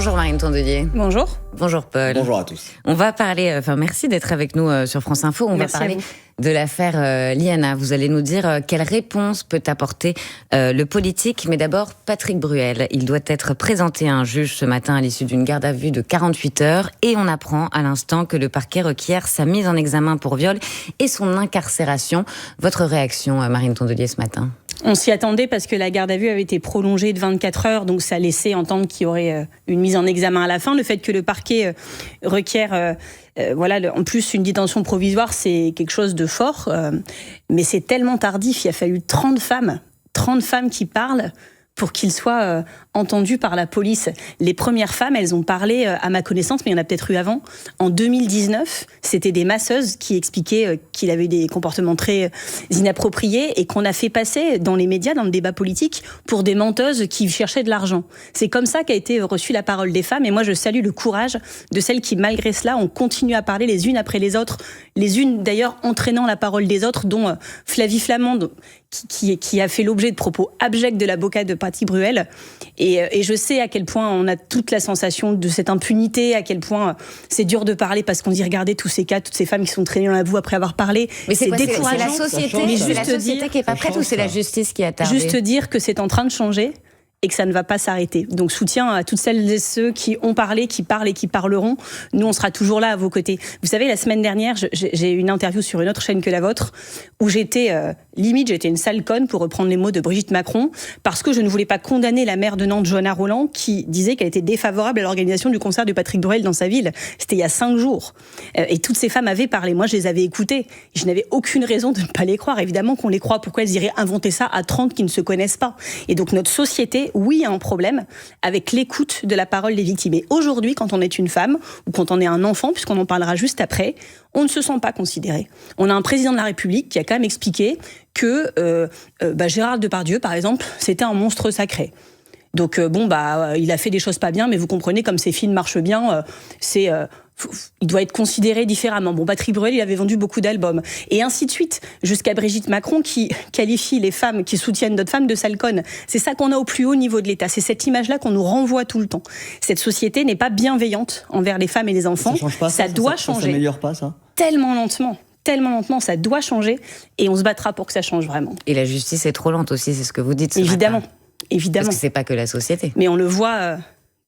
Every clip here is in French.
Bonjour Marine Tondelier. Bonjour. Bonjour Paul. Bonjour à tous. On va parler, merci d'être avec nous sur France Info. On va parler de l'affaire Liana. Vous allez nous dire quelle réponse peut apporter le politique. Mais d'abord, Patrick Bruel. Il doit être présenté à un juge ce matin à l'issue d'une garde à vue de 48 heures. Et on apprend à l'instant que le parquet requiert sa mise en examen pour viol et son incarcération. Votre réaction, Marine Tondelier, ce matin ? On s'y attendait parce que la garde à vue avait été prolongée de 24 heures, donc ça laissait entendre qu'il y aurait une mise en examen à la fin. Le fait que le parquet requiert en plus une détention provisoire, c'est quelque chose de fort, mais c'est tellement tardif. Il a fallu 30 femmes qui parlent pour qu'il soit entendu par la police. Les premières femmes, elles ont parlé à ma connaissance, mais il y en a peut-être eu avant. En 2019, c'était des masseuses qui expliquaient qu'il avait des comportements très inappropriés et qu'on a fait passer dans les médias, dans le débat politique, pour des menteuses qui cherchaient de l'argent. C'est comme ça qu'a été reçue la parole des femmes, et moi je salue le courage de celles qui, malgré cela, ont continué à parler les unes après les autres, les unes d'ailleurs entraînant la parole des autres, dont Flavie Flamand, qui a fait l'objet de propos abjects de l'avocat de Patrick Bruel. Et je sais à quel point on a toute la sensation de cette impunité, à quel point c'est dur de parler parce qu'on dit regardez tous ces cas, toutes ces femmes qui sont traînées dans la boue après avoir parlé. Mais c'est décourageant. C'est la société qui est pas prête ou c'est la justice qui a tardé ? Juste dire que c'est en train de changer et que ça ne va pas s'arrêter. Donc soutien à toutes celles et ceux qui ont parlé, qui parlent et qui parleront. Nous, on sera toujours là à vos côtés. Vous savez, la semaine dernière, j'ai eu une interview sur une autre chaîne que la vôtre, où j'étais une sale conne, pour reprendre les mots de Brigitte Macron, parce que je ne voulais pas condamner la maire de Nantes, Johanna Rolland, qui disait qu'elle était défavorable à l'organisation du concert de Patrick Bruel dans sa ville. C'était il y a 5 jours. Et toutes ces femmes avaient parlé. Moi, je les avais écoutées. Je n'avais aucune raison de ne pas les croire. Évidemment qu'on les croit. Pourquoi elles iraient inventer ça à 30 qui ne se connaissent pas ? Et donc, notre société, oui, a un problème avec l'écoute de la parole des victimes. Et aujourd'hui, quand on est une femme, ou quand on est un enfant, puisqu'on en parlera juste après, on ne se sent pas considéré. On a un président de la République qui a quand même expliqué que Gérard Depardieu, par exemple, c'était un monstre sacré. Donc il a fait des choses pas bien, mais vous comprenez, comme ces films marchent bien, il doit être considéré différemment. Bon, Patrick Bruel, il avait vendu beaucoup d'albums. Et ainsi de suite, jusqu'à Brigitte Macron qui qualifie les femmes qui soutiennent d'autres femmes de sales connes. C'est ça qu'on a au plus haut niveau de l'État. C'est cette image-là qu'on nous renvoie tout le temps. Cette société n'est pas bienveillante envers les femmes et les enfants. Ça change pas, ça doit changer. Ça s'améliore pas, ça ? Tellement lentement, ça doit changer. Et on se battra pour que ça change vraiment. Et la justice est trop lente aussi, c'est ce que vous dites ce Évidemment. matin. Évidemment. Parce que c'est pas que la société. Mais on le voit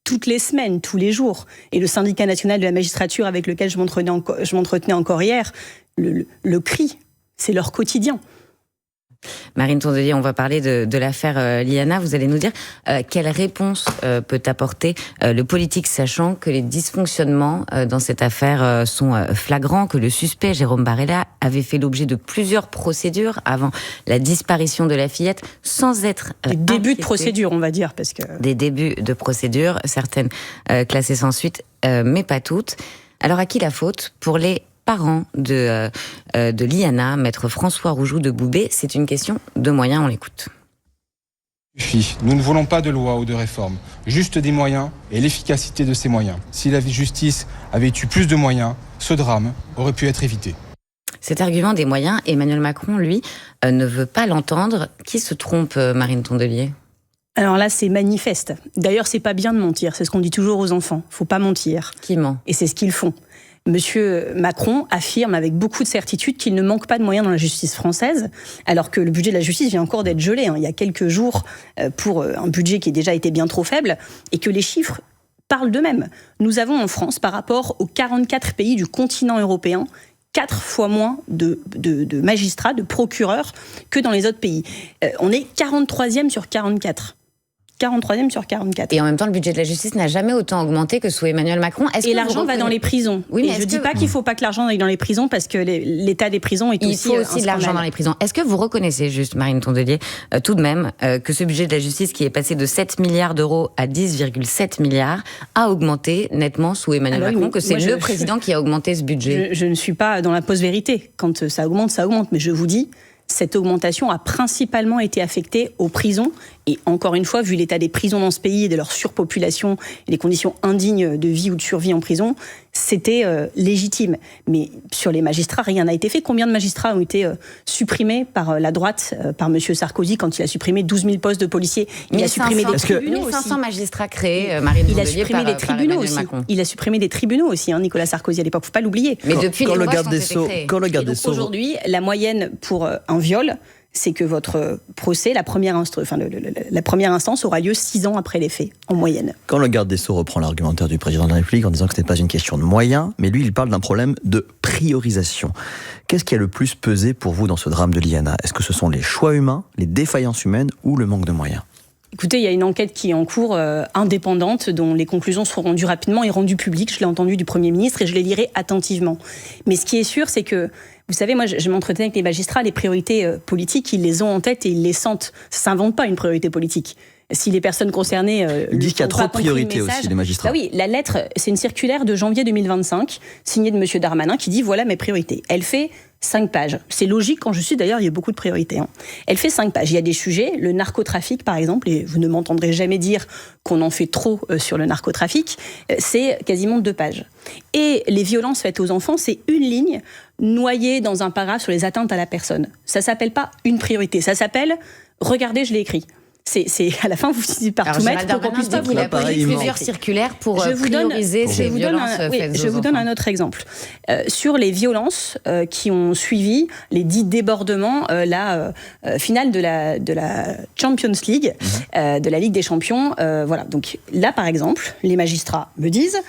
toutes les semaines, tous les jours. Et le syndicat national de la magistrature avec lequel je m'entretenais encore hier, le cri, c'est leur quotidien. Marine Tondelier, on va parler de l'affaire Liana. Vous allez nous dire quelle réponse peut apporter le politique, sachant que les dysfonctionnements dans cette affaire sont flagrants, que le suspect, Jérôme Barella, avait fait l'objet de plusieurs procédures avant la disparition de la fillette, sans être des débuts de procédure, on va dire. Des débuts de procédure, certaines classées sans suite, mais pas toutes. Alors à qui la faute ? Pour les parents de Liana, maître François Roujoux de Boubé, c'est une question de moyens, on l'écoute. Nous ne voulons pas de loi ou de réforme, juste des moyens et l'efficacité de ces moyens. Si la justice avait eu plus de moyens, ce drame aurait pu être évité. Cet argument des moyens, Emmanuel Macron, lui, ne veut pas l'entendre. Qui se trompe, Marine Tondelier ? Alors là, c'est manifeste. D'ailleurs, c'est pas bien de mentir, c'est ce qu'on dit toujours aux enfants. Faut pas mentir. Qui ment ? Et c'est ce qu'ils font. Monsieur Macron affirme avec beaucoup de certitude qu'il ne manque pas de moyens dans la justice française, alors que le budget de la justice vient encore d'être gelé, il y a quelques jours, pour un budget qui a déjà été bien trop faible, et que les chiffres parlent d'eux-mêmes. Nous avons en France, par rapport aux 44 pays du continent européen, 4 fois moins de magistrats, de procureurs que dans les autres pays. On est 43e sur 44. 43e sur 44. Et en même temps, le budget de la justice n'a jamais autant augmenté que sous Emmanuel Macron. Et l'argent va dans les prisons. Oui, mais je ne dis pas qu'il ne faut pas que l'argent aille dans les prisons, parce que l'état des prisons est aussi... Il faut aussi de l'argent dans les prisons. Est-ce que vous reconnaissez, juste Marine Tondelier, tout de même, que ce budget de la justice, qui est passé de 7 milliards d'euros à 10,7 milliards, a augmenté nettement sous Emmanuel Macron, que c'est le président qui a augmenté ce budget ? Je ne suis pas dans la post-vérité. Quand ça augmente, ça augmente. Mais je vous dis, cette augmentation a principalement été affectée aux prisons. Et encore une fois, vu l'état des prisons dans ce pays et de leur surpopulation et les conditions indignes de vie ou de survie en prison, c'était légitime. Mais sur les magistrats, rien n'a été fait. Combien de magistrats ont été supprimés par la droite, par M. Sarkozy, quand il a supprimé 12 000 postes de policiers? Il a supprimé des tribunaux aussi. 1500 magistrats créés, Marine Tondelier, il a supprimé des tribunaux aussi. Il a supprimé des tribunaux aussi, Nicolas Sarkozy, à l'époque, il ne faut pas l'oublier. Mais depuis quand les le lois garde sont des été Sceaux, créées. quand le garde des Sceaux, aujourd'hui, la moyenne pour un viol, c'est que votre procès, la première instance aura lieu 6 ans après les faits, en moyenne. quand le garde des Sceaux reprend l'argumentaire du président de la République en disant que ce n'est pas une question de moyens, mais lui, il parle d'un problème de priorisation. Qu'est-ce qui a le plus pesé pour vous dans ce drame de l'IANA? Est-ce que ce sont les choix humains, les défaillances humaines ou le manque de moyens? Écoutez, il y a une enquête qui est en cours, indépendante, dont les conclusions seront rendues rapidement et rendues publiques. Je l'ai entendu du Premier ministre et je les lirai attentivement. Mais ce qui est sûr, c'est que, vous savez, moi, je m'entretiens avec les magistrats, les priorités politiques, ils les ont en tête et ils les sentent. Ça ne s'invente pas une priorité politique. Si les personnes concernées... Ils disent qu'il y a trop de priorités aussi, les magistrats. Bah oui, la lettre, c'est une circulaire de janvier 2025, signée de M. Darmanin, qui dit « Voilà mes priorités ». Elle fait 5 pages. C'est logique quand je suis, d'ailleurs, il y a beaucoup de priorités. Elle fait 5 pages. Il y a des sujets, le narcotrafic, par exemple, et vous ne m'entendrez jamais dire qu'on en fait trop sur le narcotrafic, c'est quasiment 2 pages. Et les violences faites aux enfants, c'est une ligne noyée dans un paragraphe sur les atteintes à la personne. Ça ne s'appelle pas une priorité, ça s'appelle « Regardez, je l'ai écrit ». C'est à la fin vous finissez par tout mettre pour qu'on puisse pas vous la police plusieurs circulaires pour prioriser ces violences faites aux enfants. Je vous donne un autre exemple sur les violences qui ont suivi les 10 débordements la finale de la Champions League, de la Ligue des Champions. Voilà, donc là par exemple les magistrats me disent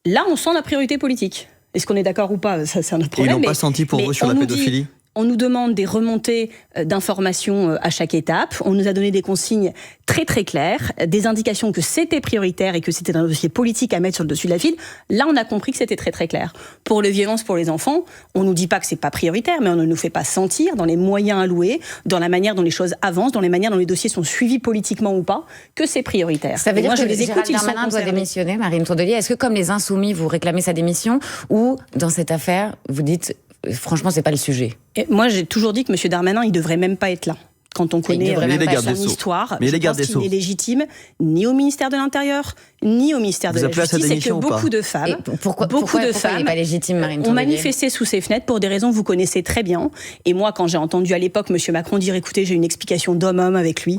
là on sent la priorité politique. Est-ce qu'on est d'accord ou pas? Ça c'est un autre problème. Ils n'ont pas senti pour vous sur la pédophilie? On nous demande des remontées d'informations à chaque étape. On nous a donné des consignes très très claires, des indications que c'était prioritaire et que c'était un dossier politique à mettre sur le dessus de la file. Là, on a compris que c'était très très clair. Pour les violences pour les enfants, on nous dit pas que c'est pas prioritaire, mais on ne nous fait pas sentir dans les moyens alloués, dans la manière dont les choses avancent, dans les manières dont les dossiers sont suivis politiquement ou pas, que c'est prioritaire. Ça veut dire moi, que je les écoute, Gérald Darmanin doit démissionner, Marine Tondelier. Est-ce que comme les Insoumis, vous réclamez sa démission ou dans cette affaire, vous dites franchement, c'est pas le sujet? Et moi, j'ai toujours dit que M. Darmanin, il devrait même pas être là. Quand on connaît son histoire, je pense qu'il n'est légitime ni au ministère de l'Intérieur, ni au ministère de la Justice. C'est que beaucoup de femmes, pourquoi il n'est pas légitime, Marine Tondelier, ont manifesté sous ses fenêtres pour des raisons que vous connaissez très bien. Et moi, quand j'ai entendu à l'époque M. Macron dire « Écoutez, j'ai une explication d'homme-homme avec lui,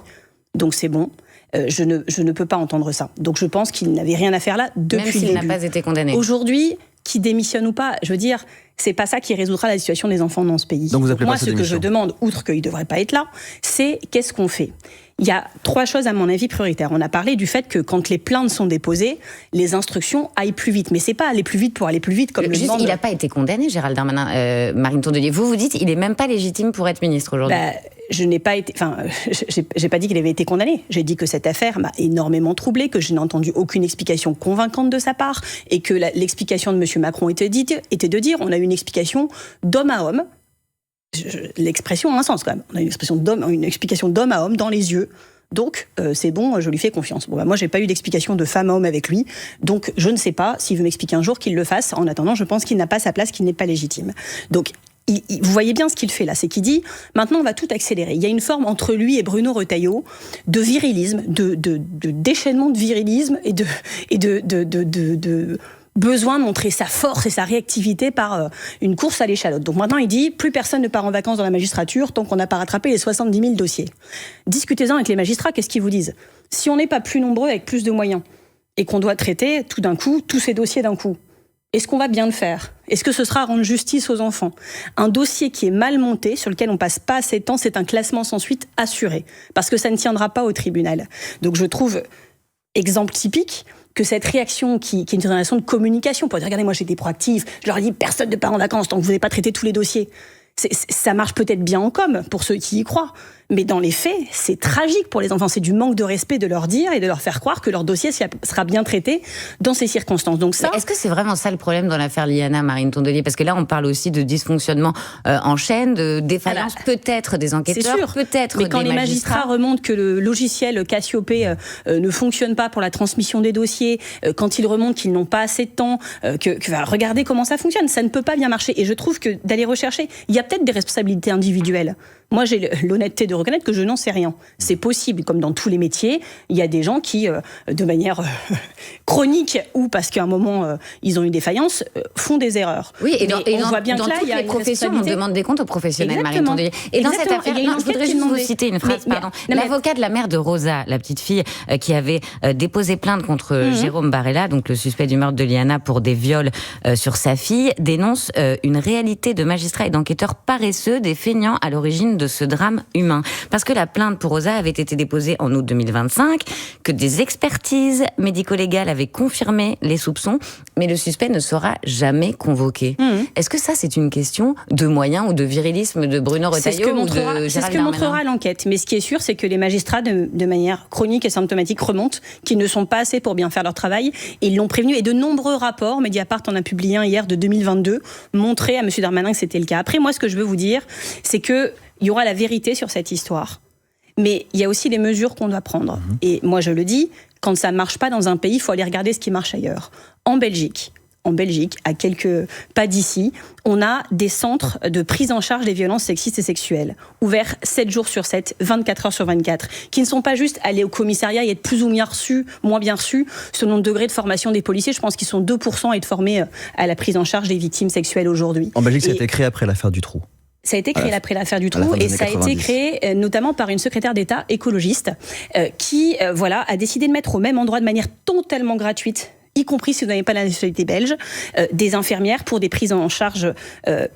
donc c'est bon », je ne peux pas entendre ça. Donc je pense qu'il n'avait rien à faire là depuis le début. Même s'il n'a pas été condamné. Aujourd'hui, qui démissionne ou pas, je veux dire, c'est pas ça qui résoudra la situation des enfants dans ce pays. Donc vous appelez moi, pas ce que je demande, outre qu'il ne devrait pas être là, c'est qu'est-ce qu'on fait? Il y a 3 choses, à mon avis, prioritaires. On a parlé du fait que quand les plaintes sont déposées, les instructions aillent plus vite. Mais c'est pas aller plus vite pour aller plus vite, comme le demande... Il n'a pas été condamné, Gérald Darmanin, Marine Tondelier. Vous dites qu'il n'est même pas légitime pour être ministre aujourd'hui. Je n'ai pas été... Enfin, j'ai pas dit qu'il avait été condamné. J'ai dit que cette affaire m'a énormément troublée, que je n'ai entendu aucune explication convaincante de sa part, et que l'explication de M. Macron était de dire on a une explication d'homme à homme. L'expression a un sens quand même. On a une explication d'homme à homme dans les yeux. Donc, c'est bon, je lui fais confiance. Bon, moi, j'ai pas eu d'explication de femme à homme avec lui. Donc, je ne sais pas s'il veut m'expliquer un jour qu'il le fasse. En attendant, je pense qu'il n'a pas sa place, qu'il n'est pas légitime. Donc, vous voyez bien ce qu'il fait là, c'est qu'il dit maintenant on va tout accélérer. Il y a une forme entre lui et Bruno Retailleau de virilisme, de déchaînement de virilisme et de besoin de montrer sa force et sa réactivité par une course à l'échalote. Donc maintenant il dit plus personne ne part en vacances dans la magistrature tant qu'on n'a pas rattrapé les 70 000 dossiers. Discutez-en avec les magistrats, qu'est-ce qu'ils vous disent? Si on n'est pas plus nombreux avec plus de moyens et qu'on doit traiter tout d'un coup tous ces dossiers d'un coup, est-ce qu'on va bien le faire? Est-ce que ce sera rendre justice aux enfants? Un dossier qui est mal monté, sur lequel on passe pas assez de temps, c'est un classement sans suite assuré. Parce que ça ne tiendra pas au tribunal. Donc je trouve, exemple typique, que cette réaction qui est une réaction de communication, pour dire regardez, moi j'étais proactive, je leur ai dit personne ne part en vacances tant que vous n'avez pas traité tous les dossiers. Ça marche peut-être bien en com, pour ceux qui y croient. Mais dans les faits, c'est tragique pour les enfants. C'est du manque de respect de leur dire et de leur faire croire que leur dossier sera bien traité dans ces circonstances. Donc ça... Est-ce que c'est vraiment ça le problème dans l'affaire l'IANA, Marine Tondelier? Parce que là, on parle aussi de dysfonctionnement en chaîne, de défaillance peut-être des enquêteurs, peut-être des magistrats. Mais quand les magistrats remontent que le logiciel Cassiopée ne fonctionne pas pour la transmission des dossiers, quand ils remontent qu'ils n'ont pas assez de temps, regardez comment ça fonctionne. Ça ne peut pas bien marcher. Et je trouve que d'aller rechercher... Il y a peut-être des responsabilités individuelles. Moi, j'ai l'honnêteté de reconnaître que je n'en sais rien. C'est possible, comme dans tous les métiers, il y a des gens qui, de manière chronique ou parce qu'à un moment, ils ont une défaillance, font des erreurs. Oui, on voit bien que là, il y a les professions, on demande des comptes aux professionnels, Marine Tondelier. Et dans cette affaire, je voudrais juste vous citer une phrase, pardon. L'avocat de la mère de Rosa, la petite fille qui avait déposé plainte contre Jérôme Barella, donc le suspect du meurtre de Liana pour des viols sur sa fille, dénonce une réalité de magistrats et d'enquêteurs paresseux, des feignants à l'origine de ce drame humain. Parce que la plainte pour Rosa avait été déposée en août 2025, que des expertises médico-légales avaient confirmé les soupçons, mais le suspect ne sera jamais convoqué. Est-ce que ça, c'est une question de moyens ou de virilisme de Bruno Retailleau ou de Gérald Darmanin? C'est ce que montrera l'enquête. Mais ce qui est sûr, c'est que les magistrats, de manière chronique et symptomatique, remontent qu'ils ne sont pas assez pour bien faire leur travail. Et ils l'ont prévenu. Et de nombreux rapports, Mediapart en a publié un hier de 2022, montraient à M. Darmanin que c'était le cas. Après, moi, ce que je veux vous dire, c'est qu'il y aura la vérité sur cette histoire. Mais il y a aussi des mesures qu'on doit prendre. Et moi, je le dis, quand ça ne marche pas dans un pays, il faut aller regarder ce qui marche ailleurs. En Belgique, à quelques pas d'ici, on a des centres de prise en charge des violences sexistes et sexuelles, ouverts 7 jours sur 7, 24 heures sur 24, qui ne sont pas juste aller au commissariat et être plus ou moins bien reçus selon le degré de formation des policiers. Je pense qu'ils sont 2% à être formés à la prise en charge des victimes sexuelles aujourd'hui. En Belgique, ça a été créé après l'affaire Dutroux. Ça a été créé après l'affaire Dutroux et ça a été créé notamment par une secrétaire d'État écologiste qui a décidé de mettre au même endroit de manière totalement gratuite, y compris si vous n'avez pas la nationalité belge, des infirmières pour des prises en charge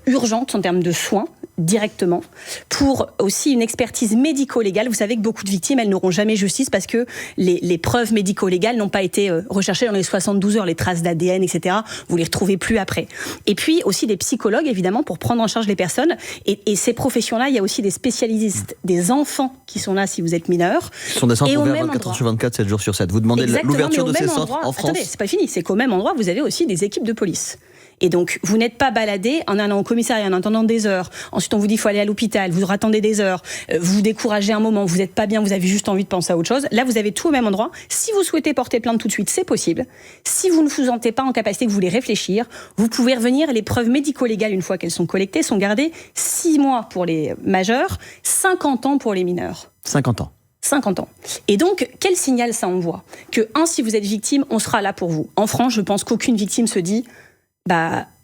urgentes en termes de soins directement, pour aussi une expertise médico-légale. Vous savez que beaucoup de victimes, elles n'auront jamais justice parce que les preuves médico-légales n'ont pas été recherchées dans les 72 heures, les traces d'ADN, etc. Vous les retrouvez plus après. Et puis aussi des psychologues, évidemment, pour prendre en charge les personnes. Et ces professions-là, il y a aussi des spécialistes, des enfants qui sont là si vous êtes mineur. Ce sont des centres ouverts 24 heures sur 24, 7 jours sur 7. Vous demandez l'ouverture de ces centres en France. Attendez, c'est pas fini. C'est qu'au même endroit, vous avez aussi des équipes de police. Et donc, vous n'êtes pas baladé en allant au commissariat, en attendant des heures. Ensuite, on vous dit qu'il faut aller à l'hôpital, vous attendez des heures, vous vous découragez un moment, vous n'êtes pas bien, vous avez juste envie de penser à autre chose. Là, vous avez tout au même endroit. Si vous souhaitez porter plainte tout de suite, c'est possible. Si vous ne vous sentez pas en capacité, que vous voulez réfléchir, vous pouvez revenir. Les preuves médico-légales, une fois qu'elles sont collectées, sont gardées 6 mois pour les majeurs, 50 ans pour les mineurs. 50 ans. 50 ans. Et donc, quel signal ça envoie ? Que, si vous êtes victime, on sera là pour vous. En France, je pense qu'aucune victime se dit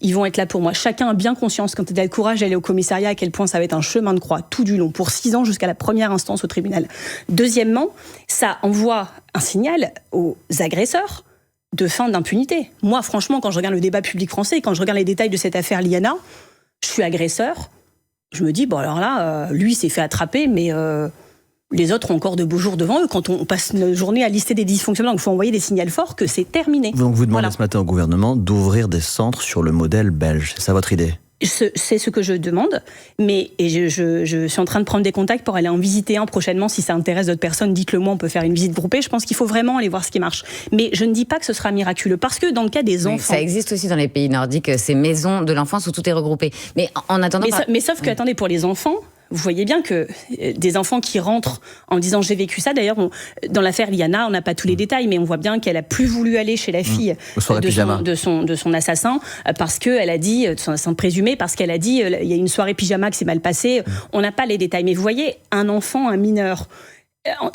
ils vont être là pour moi. Chacun a bien conscience, quand il a le courage d'aller au commissariat, à quel point ça va être un chemin de croix tout du long, pour 6 ans jusqu'à la première instance au tribunal. Deuxièmement, ça envoie un signal aux agresseurs de fin d'impunité. Moi, franchement, quand je regarde le débat public français, quand je regarde les détails de cette affaire Liana, je suis agresseur, je me dis, alors là, lui s'est fait attraper, mais les autres ont encore de beaux jours devant eux. Quand on passe une journée à lister des dysfonctionnements, il faut envoyer des signaux forts que c'est terminé. Donc vous demandez ce matin au gouvernement d'ouvrir des centres sur le modèle belge. C'est ça votre idée ? C'est ce que je demande, mais je suis en train de prendre des contacts pour aller en visiter un prochainement. Si ça intéresse d'autres personnes, dites-le moi, on peut faire une visite groupée. Je pense qu'il faut vraiment aller voir ce qui marche. Mais je ne dis pas que ce sera miraculeux, parce que dans le cas des enfants... Ça existe aussi dans les pays nordiques, ces maisons de l'enfance où tout est regroupé. Mais en attendant... Mais sauf que, attendez, pour les enfants... Vous voyez bien que des enfants qui rentrent en disant j'ai vécu ça, d'ailleurs dans l'affaire Liana, on n'a pas tous les détails, mais on voit bien qu'elle a plus voulu aller chez la fille de son assassin parce qu'elle a dit, de son assassin présumé, parce qu'elle a dit il y a une soirée pyjama qui s'est mal passée. On n'a pas les détails, mais vous voyez, un enfant, un mineur,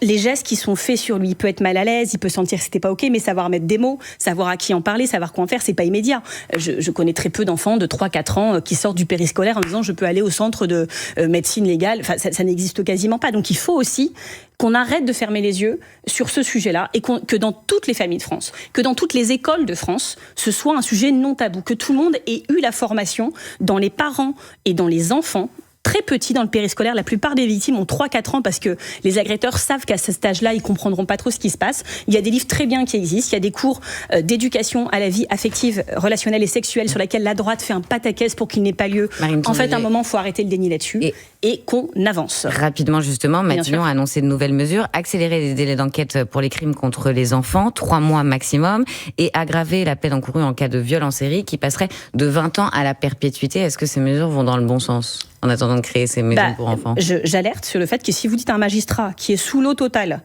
les gestes qui sont faits sur lui, il peut être mal à l'aise, il peut sentir que c'était pas ok, mais savoir mettre des mots, savoir à qui en parler, savoir quoi en faire, c'est pas immédiat. Je connais très peu d'enfants de 3-4 ans qui sortent du périscolaire en disant je peux aller au centre de médecine légale. Enfin, ça n'existe quasiment pas. Donc il faut aussi qu'on arrête de fermer les yeux sur ce sujet-là et que dans toutes les familles de France, que dans toutes les écoles de France, ce soit un sujet non tabou, que tout le monde ait eu la formation dans les parents et dans les enfants. Très petits dans le périscolaire, la plupart des victimes ont 3-4 ans parce que les agresseurs savent qu'à ce stage-là, ils comprendront pas trop ce qui se passe. Il y a des livres très bien qui existent, il y a des cours d'éducation à la vie affective, relationnelle et sexuelle sur laquelle la droite fait un pataquès pour qu'il n'ait pas lieu. En fait, à un moment, il faut arrêter le déni là-dessus et qu'on avance. Rapidement, justement, Matignon a annoncé de nouvelles mesures, accélérer les délais d'enquête pour les crimes contre les enfants, 3 mois maximum, et aggraver la peine encourue en cas de viol en série qui passerait de 20 ans à la perpétuité. Est-ce que ces mesures vont dans le bon sens en attendant de créer ces maisons pour enfants? J'alerte sur le fait que si vous dites à un magistrat qui est sous l'eau totale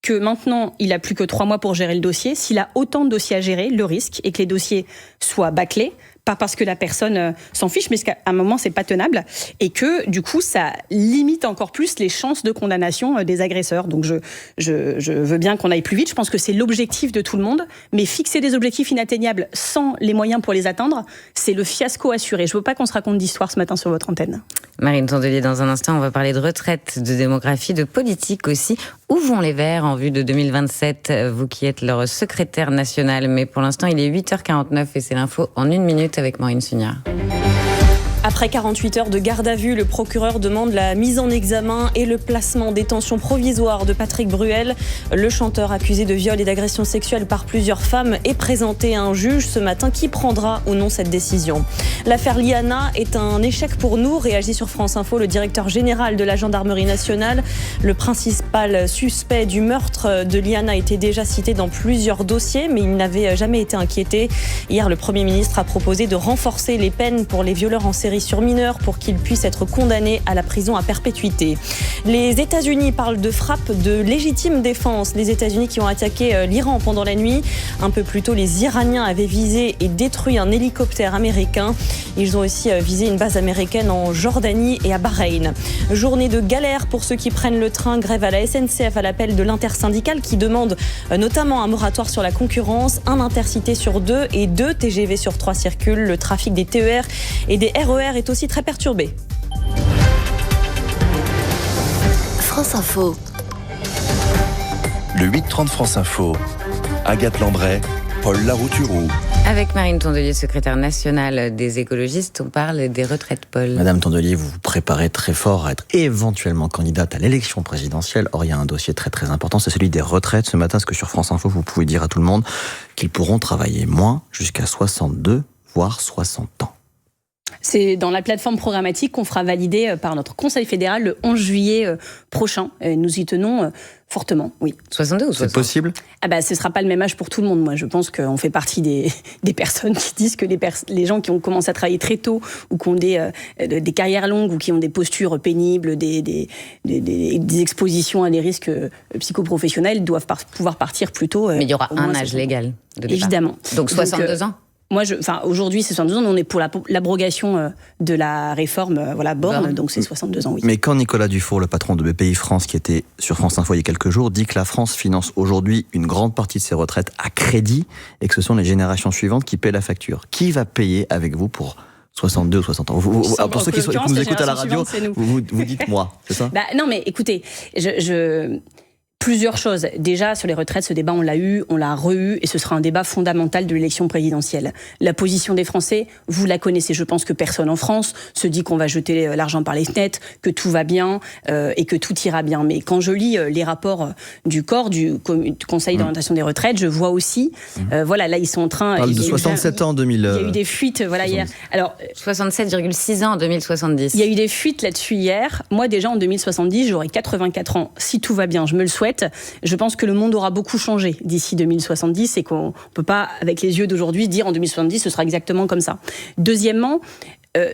que maintenant il a plus que 3 mois pour gérer le dossier, s'il a autant de dossiers à gérer, le risque est que les dossiers soient bâclés pas parce que la personne s'en fiche, mais parce qu'à un moment c'est pas tenable et que du coup ça limite encore plus les chances de condamnation des agresseurs. Donc je veux bien qu'on aille plus vite, je pense que c'est l'objectif de tout le monde, mais fixer des objectifs inatteignables sans les moyens pour les atteindre, c'est le fiasco assuré. Je veux pas qu'on se raconte d'histoire ce matin sur votre antenne. Marine Tondelier, dans un instant, on va parler de retraite, de démographie, de politique aussi. Où vont les Verts en vue de 2027 ? Vous qui êtes leur secrétaire national, mais pour l'instant il est 8h49 et c'est l'info en 1 minute avec Maureen Sugnard. Après 48 heures de garde à vue, le procureur demande la mise en examen et le placement en détention provisoire de Patrick Bruel. Le chanteur accusé de viol et d'agression sexuelle par plusieurs femmes est présenté à un juge ce matin qui prendra ou non cette décision. L'affaire Liana est un échec pour nous, réagit sur France Info le directeur général de la gendarmerie nationale. Le principal suspect du meurtre de Liana était déjà cité dans plusieurs dossiers, mais il n'avait jamais été inquiété. Hier, le Premier ministre a proposé de renforcer les peines pour les violeurs en série sur mineurs pour qu'ils puissent être condamnés à la prison à perpétuité. Les États-Unis parlent de frappe de légitime défense. Les États-Unis qui ont attaqué l'Iran pendant la nuit. Un peu plus tôt, les Iraniens avaient visé et détruit un hélicoptère américain. Ils ont aussi visé une base américaine en Jordanie et à Bahreïn. Journée de galère pour ceux qui prennent le train. Grève à la SNCF à l'appel de l'intersyndicale qui demande notamment un moratoire sur la concurrence, un intercité sur 2 et 2 TGV sur 3 circulent. Le trafic des TER et des RER est aussi très perturbé. France Info. Le 8-30 France Info. Agathe Landray, Paul Larouturou. Avec Marine Tondelier, secrétaire nationale des écologistes, on parle des retraites, Paul. Madame Tondelier, vous vous préparez très fort à être éventuellement candidate à l'élection présidentielle. Or, il y a un dossier très très important, c'est celui des retraites. Ce matin, ce que sur France Info, vous pouvez dire à tout le monde qu'ils pourront travailler moins jusqu'à 62, voire 60 ans. C'est dans la plateforme programmatique qu'on fera valider par notre Conseil fédéral le 11 juillet prochain. Et nous y tenons fortement, oui. 62 ou 60 ? C'est possible ? Ce ne sera pas le même âge pour tout le monde. Moi, je pense qu'on fait partie des personnes qui disent que les gens qui ont commencé à travailler très tôt ou qui ont des carrières longues ou qui ont des postures pénibles, des expositions à des risques psychoprofessionnels doivent pouvoir partir plus tôt. Mais il y aura un âge légal de départ. Évidemment. Donc 62 ans ? Moi, aujourd'hui, c'est 62 ans. On est pour l'abrogation de la réforme Borne, donc c'est 62 ans, oui. Mais quand Nicolas Dufour, le patron de BPI France, qui était sur France Info il y a quelques jours, dit que la France finance aujourd'hui une grande partie de ses retraites à crédit et que ce sont les générations suivantes qui paient la facture. Qui va payer avec vous pour 62 ou 60 ans. Pour ceux qui nous écoutent à la radio, vous dites moi, c'est ça ? Non, mais écoutez, plusieurs choses. Déjà, sur les retraites, ce débat, on l'a eu, on l'a re-eu, et ce sera un débat fondamental de l'élection présidentielle. La position des Français, vous la connaissez. Je pense que personne en France se dit qu'on va jeter l'argent par les fenêtres, que tout va bien et que tout ira bien. Mais quand je lis les rapports du corps, du Conseil d'orientation des retraites, je vois aussi, là, ils sont en train... On parle de 67 ans en 2000. Il y a eu des fuites, hier. Alors, 67,6 ans en 2070. Il y a eu des fuites là-dessus hier. Moi, déjà, en 2070, j'aurai 84 ans. Si tout va bien, je me le souhaite. Je pense que le monde aura beaucoup changé d'ici 2070 et qu'on ne peut pas, avec les yeux d'aujourd'hui, dire en 2070, ce sera exactement comme ça. Deuxièmement,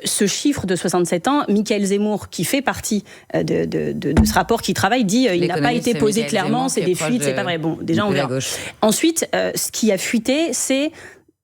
ce chiffre de 67 ans, Michael Zemmour, qui fait partie de ce rapport qui travaille, dit il n'a pas été posé clairement, c'est des fuites, c'est pas vrai. Bon, déjà, on verra. Ensuite, ce qui a fuité, c'est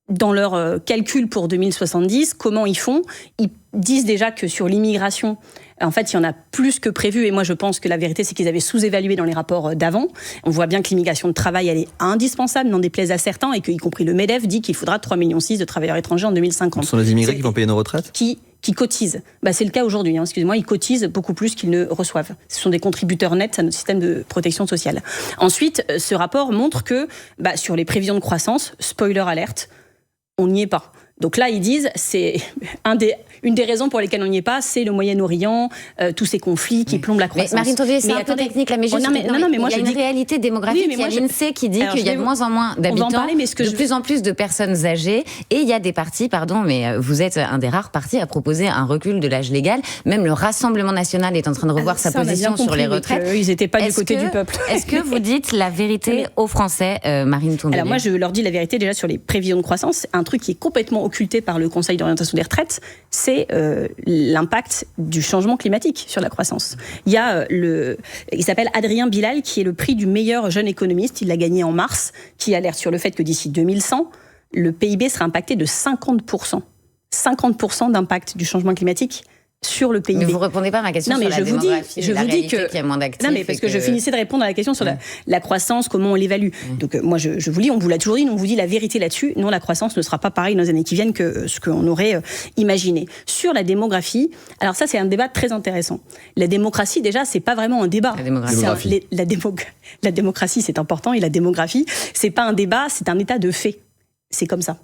dans leur calcul pour 2070, comment ils font. Ils disent déjà que sur l'immigration, en fait, il y en a plus que prévu. Et moi, je pense que la vérité, c'est qu'ils avaient sous-évalué dans les rapports d'avant. On voit bien que l'immigration de travail, elle est indispensable, n'en déplaise à certains, et qu'y compris le MEDEF dit qu'il faudra 3,6 millions de travailleurs étrangers en 2050. Ce sont les immigrés qui vont payer nos retraites ? Qui cotisent. C'est le cas aujourd'hui, excusez-moi, ils cotisent beaucoup plus qu'ils ne reçoivent. Ce sont des contributeurs nets à notre système de protection sociale. Ensuite, ce rapport montre que sur les prévisions de croissance, spoiler alerte, on n'y est pas. Donc là, ils disent, c'est une des raisons pour lesquelles on n'y est pas, c'est le Moyen-Orient, tous ces conflits qui plombent la croissance. Mais Marine Tondelier, c'est un peu technique là, mais juste... mais moi, il y a une réalité démographique, il y a l'INSEE qui dit qu'il y a de moins en moins d'habitants, de plus en plus de personnes âgées, et il y a des partis, mais vous êtes un des rares partis à proposer un recul de l'âge légal. Même le Rassemblement national est en train de revoir sa position sur les retraites. Ils n'étaient pas du côté du peuple. Est-ce que vous dites la vérité aux Français, Marine Tondelier ? Alors moi, je leur dis la vérité déjà sur les prévisions de croissance. Un truc qui est complètement occulté par le Conseil d'orientation des retraites, c'est l'impact du changement climatique sur la croissance. Il s'appelle Adrien Bilal, qui est le prix du meilleur jeune économiste. Il l'a gagné en mars, qui alerte sur le fait que d'ici 2100, le PIB sera impacté de 50%. 50% d'impact du changement climatique sur le PIB. Mais vous répondez pas à ma question sur la démographie. Je vous dis que qu'il y a moins d'actifs. Non, mais parce que je finissais de répondre à la question sur la croissance, comment on l'évalue. Donc moi, je vous dis, on vous l'a toujours dit, on vous dit la vérité là-dessus. Non, la croissance ne sera pas pareille dans les années qui viennent que ce qu'on aurait imaginé. Sur la démographie, alors ça, c'est un débat très intéressant. La démocratie, déjà, c'est pas vraiment un débat. La démocratie, c'est important, et la démographie, c'est pas un débat, c'est un état de fait. C'est comme ça.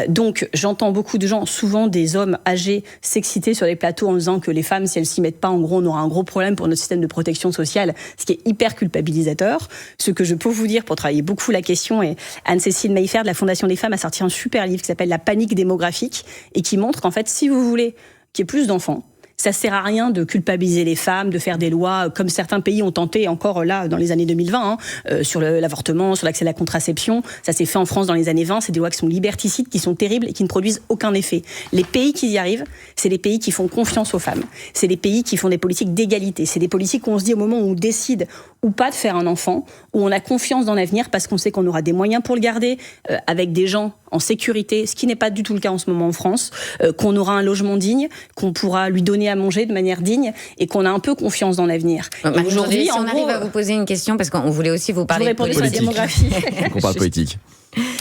Donc, j'entends beaucoup de gens, souvent des hommes âgés, s'exciter sur les plateaux en disant que les femmes, si elles s'y mettent pas, en gros, on aura un gros problème pour notre système de protection sociale, ce qui est hyper culpabilisateur. Ce que je peux vous dire pour travailler beaucoup la question, et Anne-Cécile Maillefer de la Fondation des femmes a sorti un super livre qui s'appelle La panique démographique et qui montre qu'en fait, si vous voulez qu'il y ait plus d'enfants, ça sert à rien de culpabiliser les femmes, de faire des lois comme certains pays ont tenté encore là dans les années 2020 sur l'avortement, sur l'accès à la contraception. Ça s'est fait en France dans les années 20. C'est des lois qui sont liberticides, qui sont terribles et qui ne produisent aucun effet. Les pays qui y arrivent, c'est les pays qui font confiance aux femmes. C'est les pays qui font des politiques d'égalité. C'est des politiques où on se dit au moment où on décide ou pas de faire un enfant, où on a confiance dans l'avenir parce qu'on sait qu'on aura des moyens pour le garder, avec des gens en sécurité, ce qui n'est pas du tout le cas en ce moment en France, qu'on aura un logement digne, qu'on pourra lui donner à manger de manière digne et qu'on a un peu confiance dans l'avenir. Aujourd'hui, on arrive à vous poser une question parce qu'on voulait aussi vous parler de politique. Sur la démographie. On parle politique.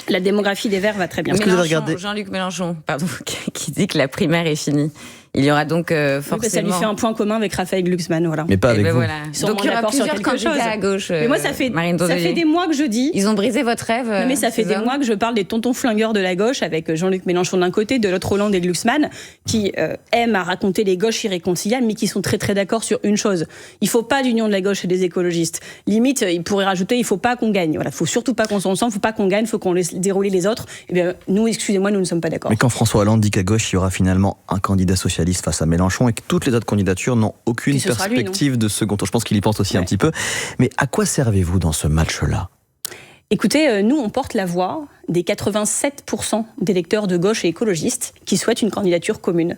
La démographie des Verts va très bien. Jean-Luc Mélenchon, qui dit que la primaire est finie. Il y aura donc forcément... Oui, ça lui fait un point commun avec Raphaël Glucksmann, voilà. Mais pas avec vous. Voilà. Donc il y aura plusieurs candidats à gauche. Mais moi, ça fait des mois que je dis... Ils ont brisé votre rêve. Non, mais ça fait des mois que je parle des tontons flingueurs de la gauche, avec Jean-Luc Mélenchon d'un côté, de l'autre Hollande et Glucksmann, qui aiment à raconter les gauches irréconciliables, mais qui sont très très d'accord sur une chose. Il faut pas d'union de la gauche et des écologistes. Limite, ils pourraient rajouter, il faut pas qu'on gagne. Voilà, faut surtout pas qu'on soit ensemble, faut pas qu'on gagne, faut qu'on laisse dérouler les autres. Eh bien, nous, excusez-moi, nous ne sommes pas d'accord. Mais quand François Hollande dit qu'à gauche, il y aura finalement un candidat socialiste face à Mélenchon et que toutes les autres candidatures n'ont aucune perspective de second tour. Je pense qu'il y pense aussi un petit peu. Mais à quoi servez-vous dans ce match-là ? Écoutez, nous, on porte la voix des 87% d'électeurs de gauche et écologistes qui souhaitent une candidature commune.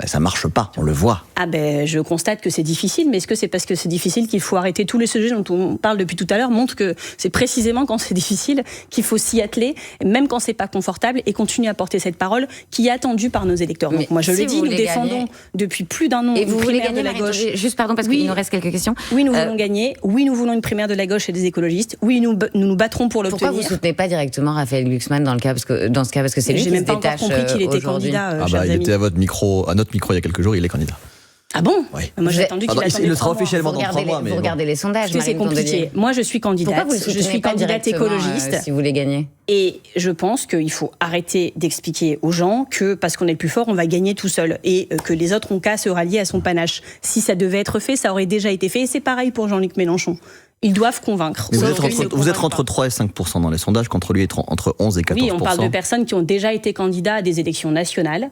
Ça marche pas, on le voit. Je constate que c'est difficile, mais est-ce que c'est parce que c'est difficile qu'il faut arrêter tous les sujets dont on parle depuis tout à l'heure montrent que c'est précisément quand c'est difficile qu'il faut s'y atteler, même quand c'est pas confortable, et continuer à porter cette parole qui est attendue par nos électeurs. Donc moi je le dis, nous défendons depuis plus d'un an une primaire de la gauche. Juste pardon, parce qu'il nous reste quelques questions. Oui, nous voulons gagner. Oui, nous voulons une primaire de la gauche et des écologistes. Oui, nous nous battrons pour l'obtenir. Pourquoi vous soutenez pas directement Raphaël Glucksmann dans ce cas, parce que c'est lui qui se détache aujourd'hui. J'ai même pas encore compris qu'il était candidat. Il était à notre micro il y a quelques jours. Il est candidat. Ah bon ? Oui. Moi j'ai attendu qu'il attende. Il le sera officiellement dans 3 mois. Vous regardez les sondages. C'est compliqué. Moi je suis candidate. Je suis candidate écologiste. Si vous voulez gagner. Et je pense qu'il faut arrêter d'expliquer aux gens que parce qu'on est le plus fort, on va gagner tout seul et que les autres ont qu'à se rallier à son panache. Si ça devait être fait, ça aurait déjà été fait. Et c'est pareil pour Jean-Luc Mélenchon. Ils doivent convaincre. Vous êtes entre 3 et 5% dans les sondages, contre lui est entre 11 et 14%. Oui, on parle de personnes qui ont déjà été candidats à des élections nationales,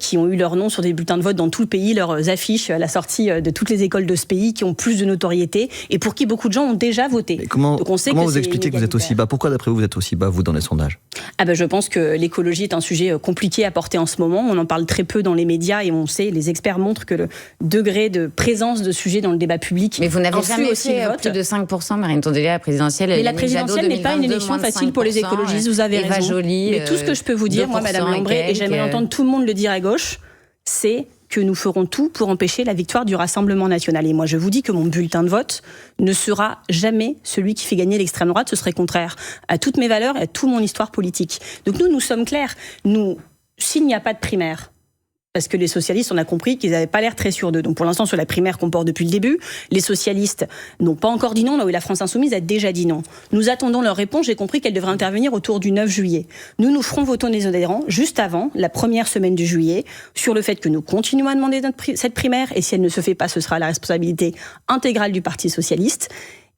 qui ont eu leur nom sur des bulletins de vote dans tout le pays, leurs affiches à la sortie de toutes les écoles de ce pays, qui ont plus de notoriété et pour qui beaucoup de gens ont déjà voté. Mais comment vous expliquez que vous êtes aussi bas ? Pourquoi d'après vous, vous êtes aussi bas, vous, dans les sondages ? Je pense que l'écologie est un sujet compliqué à porter en ce moment. On en parle très peu dans les médias et on sait, les experts montrent que le degré de présence de sujets dans le débat public... Mais vous n'avez jamais fait plus de 5%, Marine Tondelier, à la présidentielle. Mais la présidentielle n'est pas une élection facile pour les écologistes, vous avez raison. Joly, mais tout ce que je peux vous dire, moi, Madame Lambré, et j'aimerais entendre tout le monde le dire à gauche, c'est que nous ferons tout pour empêcher la victoire du Rassemblement national. Et moi, je vous dis que mon bulletin de vote ne sera jamais celui qui fait gagner l'extrême droite. Ce serait contraire à toutes mes valeurs et à toute mon histoire politique. Donc nous sommes clairs. S'il n'y a pas de primaire, parce que les socialistes, on a compris qu'ils n'avaient pas l'air très sûrs d'eux. Donc pour l'instant, sur la primaire qu'on porte depuis le début, les socialistes n'ont pas encore dit non, là où la France Insoumise a déjà dit non. Nous attendons leur réponse, j'ai compris qu'elle devrait intervenir autour du 9 juillet. Nous ferons voter nos adhérents juste avant, la première semaine du juillet, sur le fait que nous continuons à demander cette primaire, et si elle ne se fait pas, ce sera la responsabilité intégrale du Parti socialiste.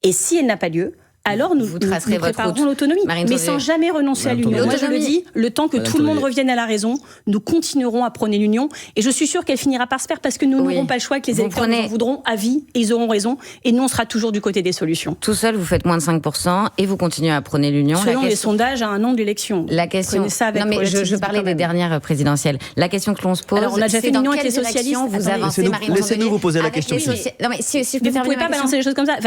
Et si elle n'a pas lieu, alors nous préparerons l'autonomie, mais sans jamais renoncer à l'union. Moi je le dis, le temps que tout le monde revienne à la raison, nous continuerons à prôner l'union, et je suis sûre qu'elle finira par se faire parce que nous n'aurons pas le choix, que les électeurs nous en voudront à vie, et ils auront raison, et nous on sera toujours du côté des solutions. Tout seul, vous faites moins de 5%, et vous continuez à prôner l'union. Selon les sondages à un an de l'élection. La question... Non mais je parlais des dernières présidentielles. La question que l'on se pose... Alors on a déjà fait l'union avec les socialistes. Vous avancez, Marine. Laissez-nous vous poser la question. Non mais si je peux vous ne pouvez pas balancer les choses comme ça.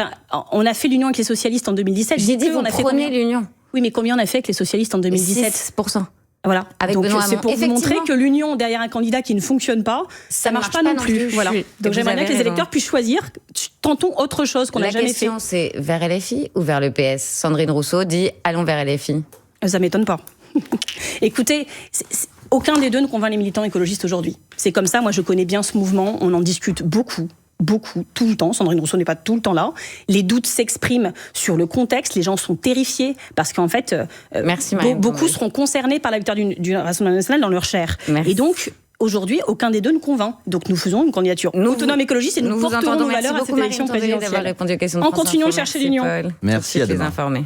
On a fait l'union avec les socialistes en 2017. J'ai dit on a fait l'union. Oui, mais combien on a fait avec les socialistes en 2017 ? 6%. Voilà. Avec donc Benoît c'est Hamon. pour vous montrer que l'union derrière un candidat qui ne fonctionne pas, ça marche pas non plus. Voilà. Donc j'aimerais bien que les électeurs puissent choisir. Tentons autre chose qu'on n'a jamais fait. La question, c'est vers LFI ou vers le PS? Sandrine Rousseau dit allons vers LFI. Ça m'étonne pas. Écoutez, aucun des deux ne convainc les militants écologistes aujourd'hui. C'est comme ça. Moi, je connais bien ce mouvement. On en discute beaucoup, tout le temps. Sandrine Rousseau n'est pas tout le temps là. Les doutes s'expriment sur le contexte. Les gens sont terrifiés parce qu'en fait, beaucoup seront concernés par la victoire du Rassemblement national dans leur chair. Merci. Et donc, aujourd'hui, aucun des deux ne convainc. Donc, nous faisons une candidature autonome écologiste et nous porterons nos valeurs à cette élection présidentielle. En continuant de chercher l'union. Merci à demain. Informés.